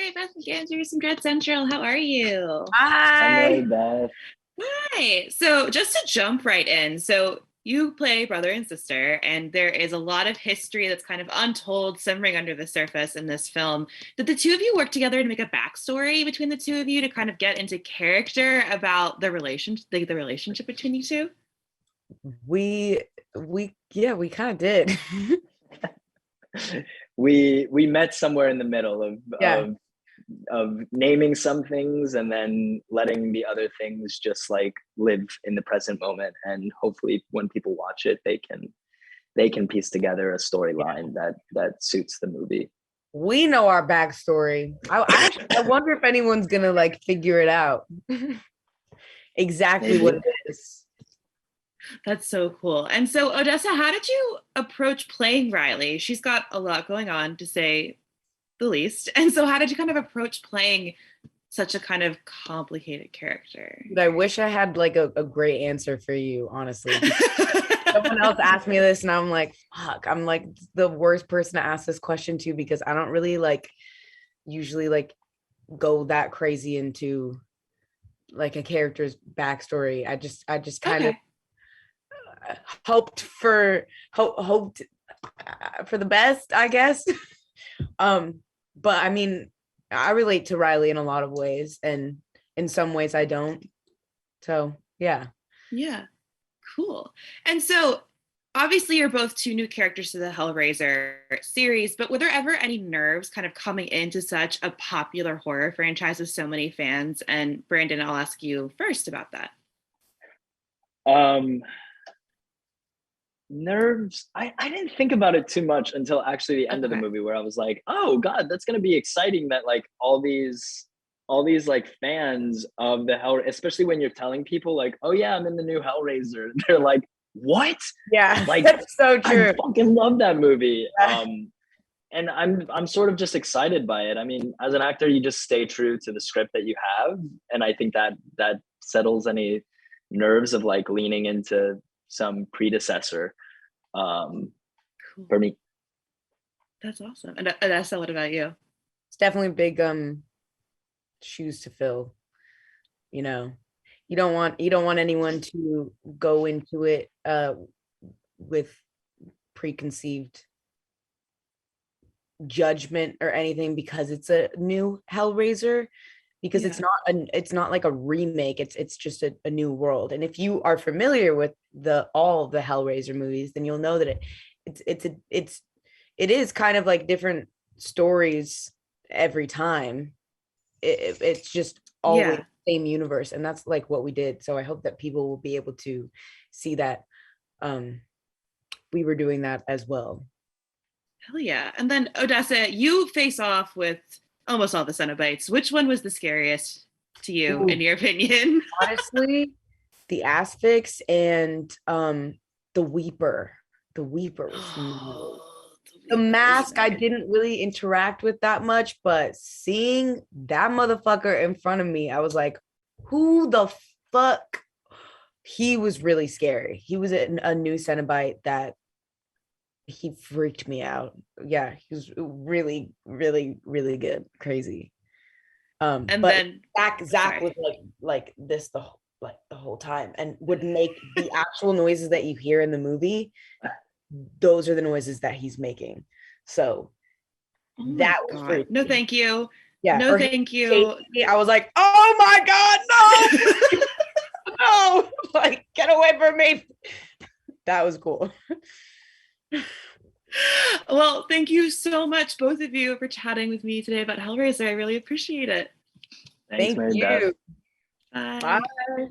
great. Beth McAndrews from Dread Central. How are you? I'm Hi. really Beth. Hi. So, just to jump right in, so you play brother and sister, and there is a lot of history that's kind of untold, simmering under the surface in this film. Did the two of you work together to make a backstory between the two of you to kind of get into character about the relationship between you two? We kind of did. We met somewhere in the middle of Yeah. naming some things and then letting the other things just like live in the present moment, and hopefully when people watch it they can piece together a storyline that suits the movie. We know our backstory. I wonder if anyone's gonna like figure it out exactly what Maybe. it is. That's so cool. And so, Odessa, how did you approach playing Riley? She's got a lot going on, to say the least. And so, how did you kind of approach playing such a kind of complicated character? But I wish I had like a great answer for you, honestly. Someone else asked me this, and I'm like, fuck, I'm like the worst person to ask this question to because I don't really like usually like go that crazy into like a character's backstory. I just kind of Okay. hoped for the best, I guess. um but I mean, I relate to Riley in a lot of ways, and in some ways I don't. So yeah. Yeah. Cool. And so, obviously, you're both two new characters to the Hellraiser series, but were there ever any nerves kind of coming into such a popular horror franchise with so many fans? And Brandon, I'll ask you first about that. um Nerves, I didn't think about it too much until actually the end of the Okay. movie, where I was like, oh god, that's going to be exciting that like all these like fans of the hell, especially when you're telling people like, oh yeah, I'm in the new Hellraiser. They're like, what? Yeah, Like, that's so I true. fucking love that movie. Yeah. And I'm sort of just excited by it. I mean, as an actor, you just stay true to the script that you have, and I think that settles any nerves of like leaning into some predecessor, um, Cool. for me. That's awesome. And Odessa, what about you? It's definitely big shoes to fill, you know. You don't want anyone to go into it with preconceived judgment or anything because it's a new Hellraiser, because Yeah. it's not like a remake. It's just a new world. And if you are familiar with the all the Hellraiser movies, then you'll know that it is kind of like different stories every time. It's just always Yeah. the same universe, and that's like what we did. So I hope that people will be able to see that um we were doing that as well. Hell yeah. And then, Odessa, you face off with almost all the Cenobites. Which one was the scariest to you, in Ooh, your opinion? honestly, the Asphyx and the Weeper. The Weeper was nuts. The The Weaver is Mask I nice. didn't really interact with that much, but seeing that motherfucker in front of me, I was like, who the fuck? He was really scary. He was a new Cenobite that he freaked me out. Yeah, he was really, really, really good. Crazy. And But then, Zach sorry. was like this the whole time, and would make the actual noises that you hear in the movie. Those are the noises that he's making. So Oh my that was God. No, freaky. thank you. Yeah. No, Or him thank chasing you. me. I was like, oh my God, no, no, like get away from me. That was cool. Well, thank you so much, both of you, for chatting with me today about Hellraiser. I really appreciate it. Thanks, Thank Mary Beth. you. Bye. Bye.